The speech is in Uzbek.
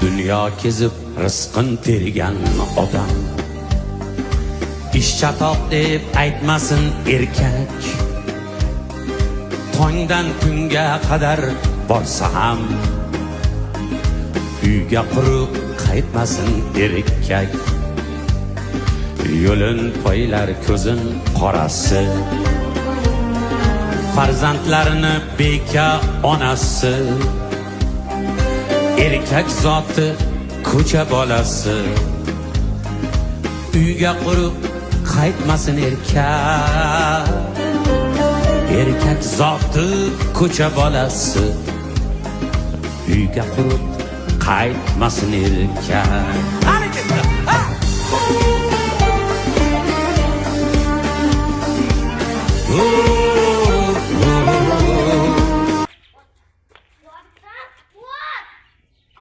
Dünya kezib rizqin tergan odam ish chatoq deb aytmasin erkak. Tongdan kunga qadar borsa ham uyga quruq qaytmasin erkak. Yo'lin poylar ko'zin qorasi, farzandlarini beka onasi. Erkak zoti ko'cha bolasi, uyga quruq qaytmasin erkak. Erkak zoti ko'cha bolasi, uyga quruq qaytmasin erkak.